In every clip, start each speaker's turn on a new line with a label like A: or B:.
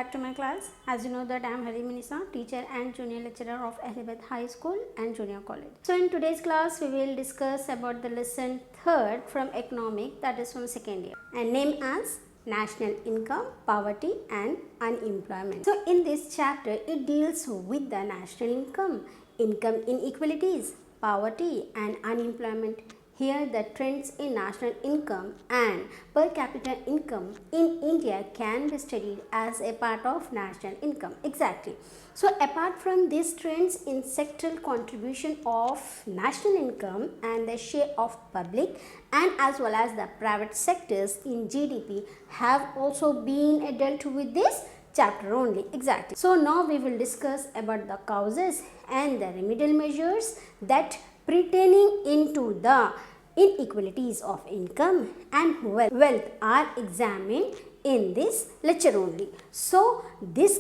A: back to my class. As you know that I am Hari Minisa, teacher and junior lecturer of Ahmedabad High School and Junior College. So in today's class we will discuss about the lesson 3rd from economic, that is from second year, and named as national income, poverty and unemployment. So in this chapter it deals with the national income inequalities, poverty and unemployment. Here the trends in national income and per capita income in India can be studied as a part of national income. Exactly. So apart from these trends in sectoral contribution of national income and the share of public and as well as the private sectors in GDP have also been dealt with this chapter only. Exactly. So now we will discuss about the causes and the remedial measures that pertaining into the inequalities of income and wealth are examined in this lecture only. So this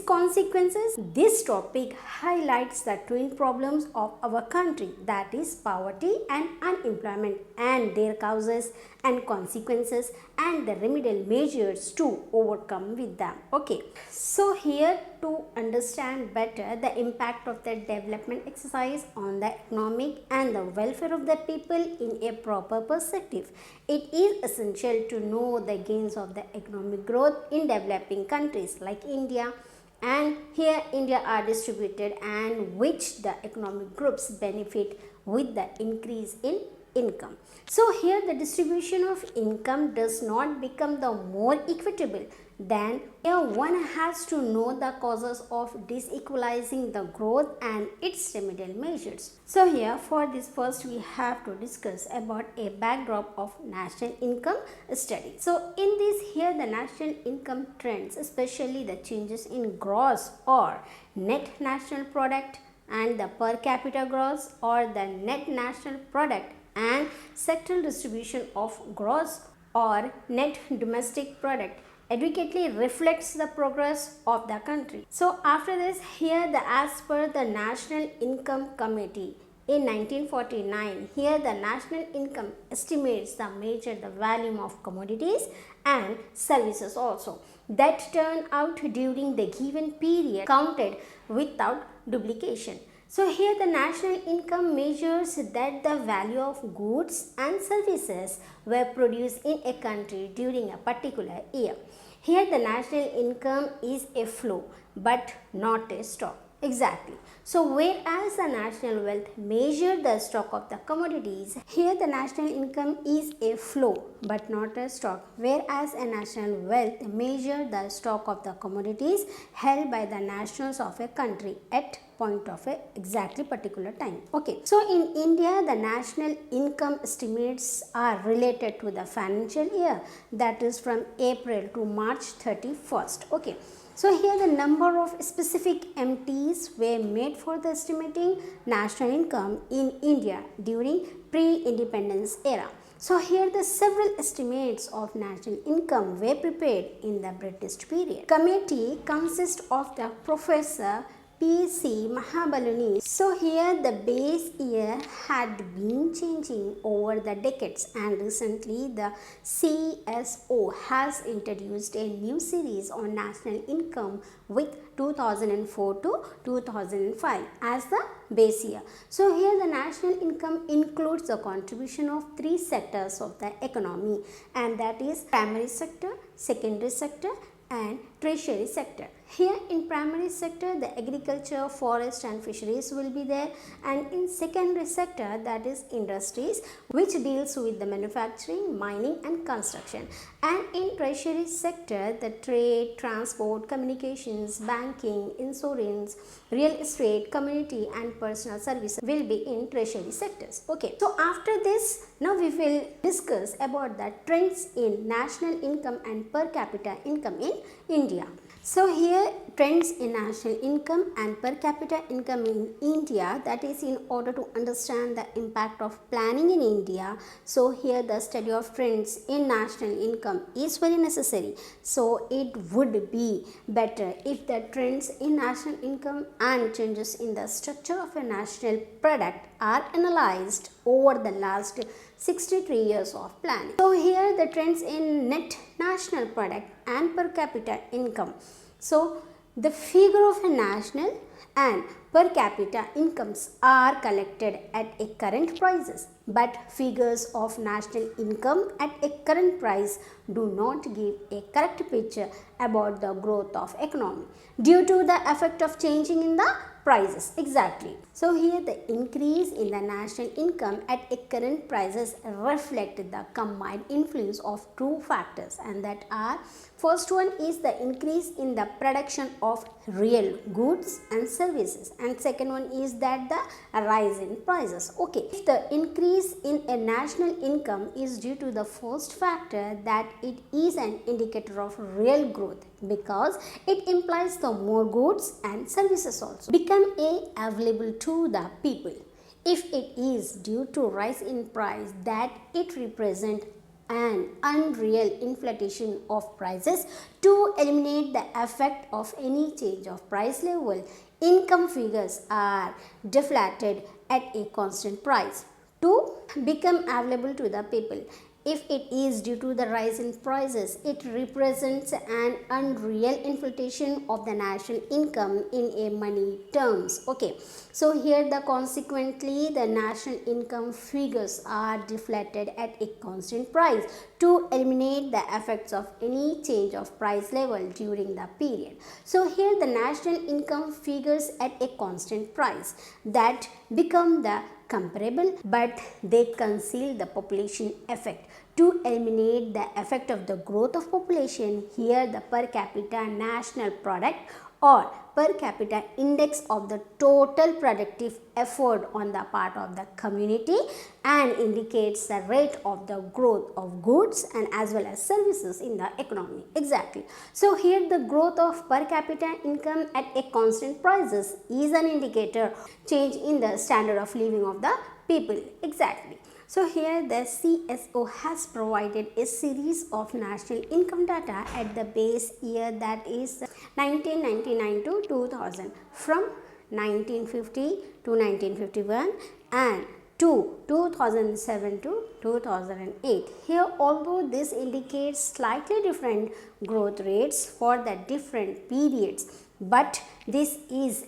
A: topic highlights the twin problems of our country, that is poverty and unemployment, and their causes and consequences and the remedial measures to overcome with them. Okay, so here to understand better the impact of the development exercise on the economic and the welfare of the people in a proper perspective, it is essential to know the gains of the economic growth in developing countries like India, and here India are distributed and which the economic groups benefit with the increase in income. So here the distribution of income does not become the more equitable. Then here one has to know the causes of disequalizing the growth and its remedial measures. So here for this first we have to discuss about a backdrop of national income study. So in this here the national income trends, especially the changes in gross or net national product and the per capita gross or the net national product and sectoral distribution of gross or net domestic product adequately reflects the progress of the country. So after this here as per the National Income Committee in 1949, here the national income estimates the value of commodities and services also that turn out during the given period counted without duplication. So here the national income measures that the value of goods and services were produced in a country during a particular year. Here the national income is a flow but not a stock. Exactly. So whereas the national wealth measure the stock of the commodities, here the national income is a flow but not a stock, whereas a national wealth measure the stock of the commodities held by the nationals of a country at point of a exactly particular time. Okay, so in India the national income estimates are related to the financial year, that is from April to March 31st. Okay, so here the number of specific MTs were made for the estimating national income in India during pre-independence era. So here the several estimates of national income were prepared in the British period. Committee consists of the Professor P.C. Mahabaluni. So here the base year had been changing over the decades, and recently the CSO has introduced a new series on national income with 2004 to 2005 as the base year. So here the national income includes the contribution of three sectors of the economy, and that is primary sector, secondary sector and tertiary sector. Here in primary sector the agriculture, forest and fisheries will be there, and in secondary sector that is industries which deals with the manufacturing, mining and construction, and in tertiary sector the trade, transport, communications, banking, insurance, real estate, community and personal services will be in tertiary sectors. Okay, so after this now we will discuss about the trends in national income and per capita income in India. So here trends in national income and per capita income in India, that is in order to understand the impact of planning in India. So here the study of trends in national income is very necessary. So it would be better if the trends in national income and changes in the structure of a national product are analyzed over the last 63 years of planning. So here the trends in net national product and per capita income. So The figure of a national and per capita incomes are collected at a current prices, but figures of national income at a current price do not give a correct picture about the growth of economy due to the effect of changing in the prices. Exactly. So here the increase in the national income at a current prices reflect the combined influence of two factors, and that are, first one is the increase in the production of real goods and services, and second one is that the rise in prices. Okay, if the increase in a national income is due to the first factor, that it is an indicator of real growth because it implies the more goods and services also become available to the people. If it is due to rise in price, that it represents an unreal inflation of prices. To eliminate the effect of any change of price level, income figures are deflated at a constant price to become available to the people. If it is due to the rise in prices, it represents an unreal inflation of the national income in a money terms. Okay, so here the consequently the national income figures are deflated at a constant price to eliminate the effects of any change of price level during the period. So here the national income figures at a constant price that become the comparable, but they conceal the population effect. To eliminate the effect of the growth of population, here the per capita national product or per capita index of the total productive effort on the part of the community and indicates the rate of the growth of goods and as well as services in the economy. Exactly. So here the growth of per capita income at a constant prices is an indicator change in the standard of living of the people. Exactly. So here the CSO has provided a series of national income data at the base year, that is 1999 to 2000, from 1950 to 1951 and to 2007 to 2008. Here, although this indicates slightly different growth rates for the different periods, but this is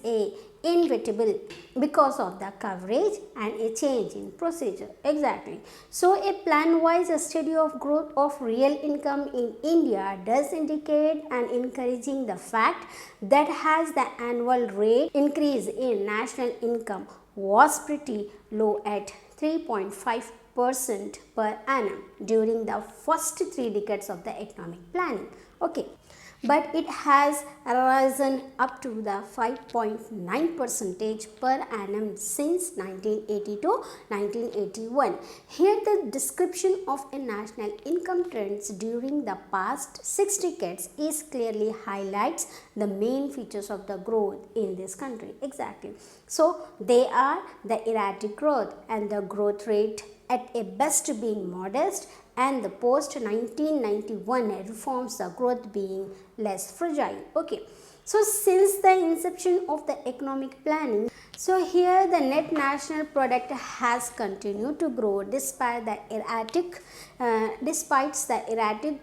A: inevitable because of the coverage and a change in procedure. Exactly. So a plan-wise study of growth of real income in India does indicate and encouraging the fact that has the annual rate increase in national income was pretty low at 3.5% per annum during the first 3 decades of the economic planning. Okay, but it has risen up to the 5.9% per annum since 1980 to 1981. Here the description of a national income trends during the past 6 decades is clearly highlights the main features of the growth in this country. Exactly. So they are the erratic growth and the growth rate at a best being modest, and the post 1991 reforms the growth being less fragile. Okay, so since the inception of the economic planning, so here the net national product has continued to grow despite the erratic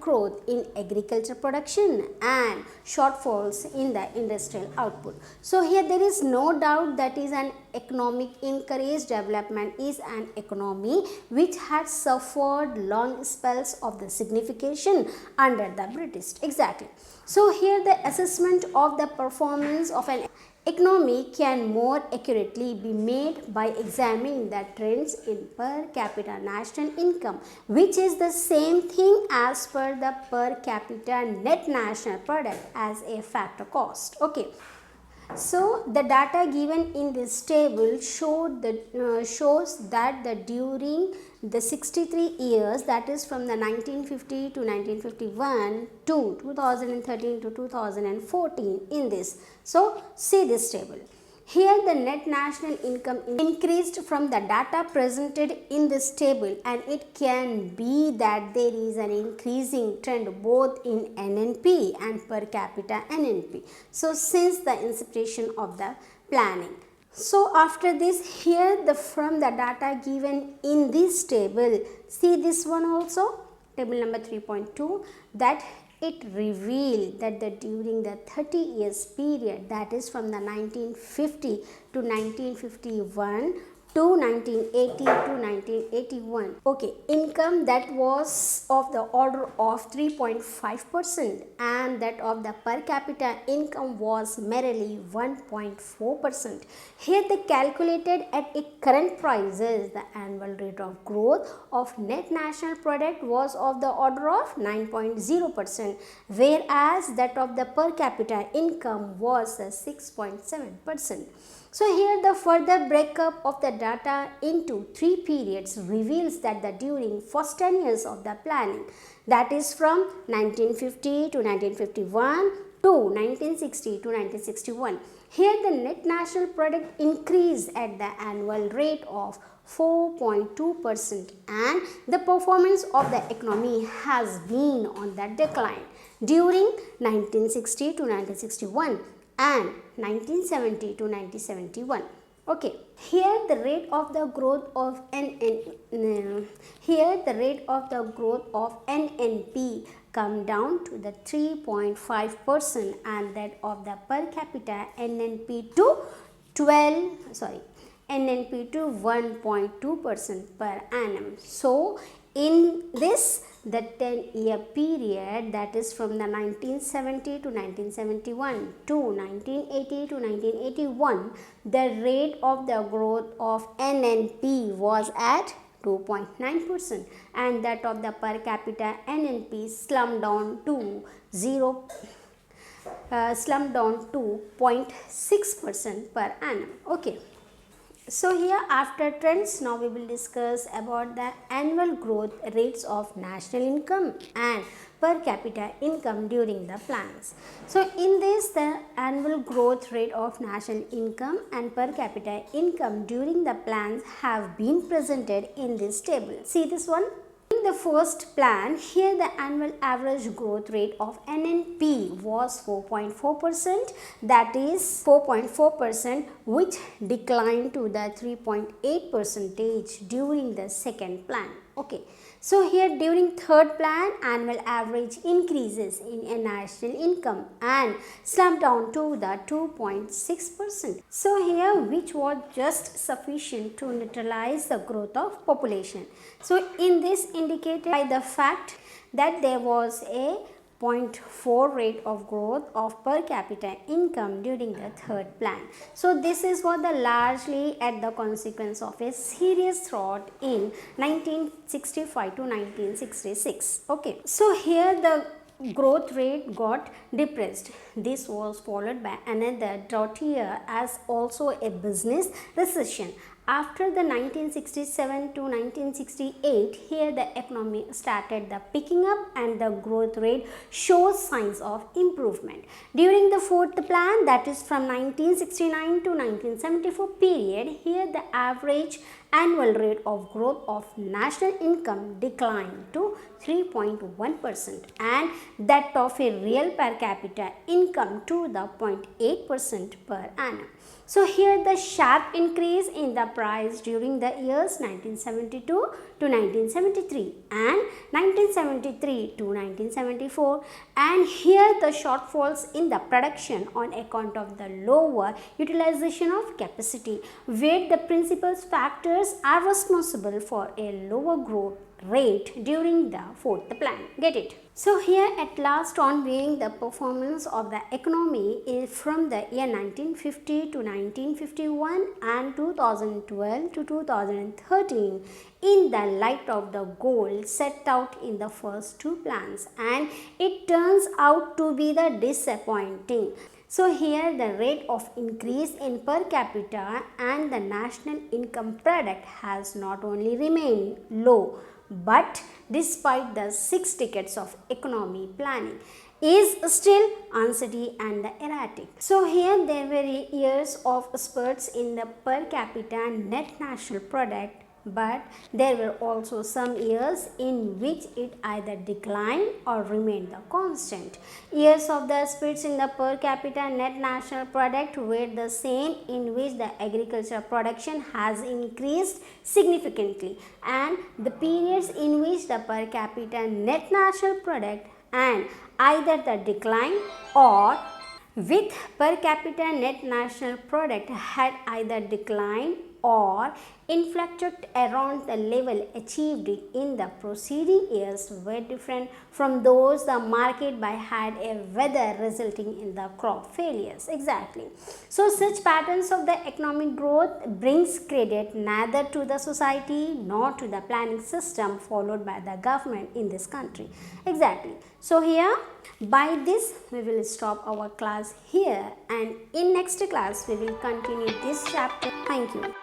A: growth in agriculture production and shortfalls in the industrial output. So here there is no doubt that is an economic encouraged development is an economy which had suffered long spells of the signification under the British. Exactly. So here the assessment of the performance of an economy can more accurately be made by examining the trends in per capita national income, which is the same thing as per the per capita net national product as a factor cost. Okay. So the data given in this table shows that during the 63 years, that is from the 1950 to 1951 to 2013 to 2014 in this. So see this table. Here the net national income increased from the data presented in this table, and it can be that there is an increasing trend both in NNP and per capita NNP. So since the inception of the planning. So after this, here from the data given in this table, see this one also, table number 3.2, that it revealed that during the 30 years period, that is from the 1950 to 1951 to 1980 to 1981. Okay, income that was of the order of 3.5% and that of the per capita income was merely 1.4%. Here they calculated at current prices, the annual rate of growth of net national product was of the order of 9.0%, whereas that of the per capita income was 6.7%. So here the further breakup of the data into three periods reveals that during first 10 years of the planning, that is from 1950 to 1951 to 1960 to 1961, here the net national product increased at the annual rate of 4.2% and the performance of the economy has been on that decline during 1960 to 1961 and 1970 to 1971. Okay, here the rate of the growth of NNP come down to the 3.5% and that of the per capita NNP to 1.2% per annum. So in this the 10-year period, that is from the 1970 to 1971 to 1980 to 1981, the rate of the growth of NNP was at 2.9% and that of the per capita NNP slumped down to 0.6% per annum. Okay. So here after trends, now we will discuss about the annual growth rates of national income and per capita income during the plans. So in this, the annual growth rate of national income and per capita income during the plans have been presented in this table. See this one? In the first plan, here the annual average growth rate of NNP was 4.4%, that is 4.4%, which declined to the 3.8% during the second plan. Okay, so here during third plan, annual average increases in a national income and slumped down to the 2.6%. So here which was just sufficient to neutralize the growth of population. So in this indicated by the fact that there was a 0.4 rate of growth of per capita income during the third plan. So this is what the largely at the consequence of a serious drought in 1965 to 1966. Okay, so here the growth rate got depressed. This was followed by another drought year as also a business recession. After the 1967 to 1968, here the economy started the picking up and the growth rate shows signs of improvement. During the fourth plan, that is from 1969 to 1974 period, here the average annual rate of growth of national income declined to 3.1% and that of a real per capita income to the 0.8% per annum. So here the sharp increase in the price during the years 1972 to 1973 and 1973 to 1974, and here the shortfalls in the production on account of the lower utilization of capacity, where the principal factors are responsible for a lower growth rate during the fourth plan. Get it? So here at last on viewing the performance of the economy is from the year 1950 to 1951 and 2012 to 2013 in the light of the goal set out in the first two plans, and it turns out to be the disappointing. So here the rate of increase in per capita and the national income product has not only remained low, but despite the 6 decades of economy planning is still unsteady and erratic. So here there were years of spurts in the per capita net national product, but there were also some years in which it either declined or remained the constant. Years of the spurts in the per capita net national product were the same in which the agricultural production has increased significantly, and the periods in which the per capita net national product and either the decline or with per capita net national product had either declined or inflected around the level achieved in the preceding years were different from those the market by had a weather resulting in the crop failures. Exactly. So such patterns of the economic growth brings credit neither to the society nor to the planning system followed by the government in this country. Exactly. So here by this we will stop our class here, and in next class we will continue this chapter. Thank you.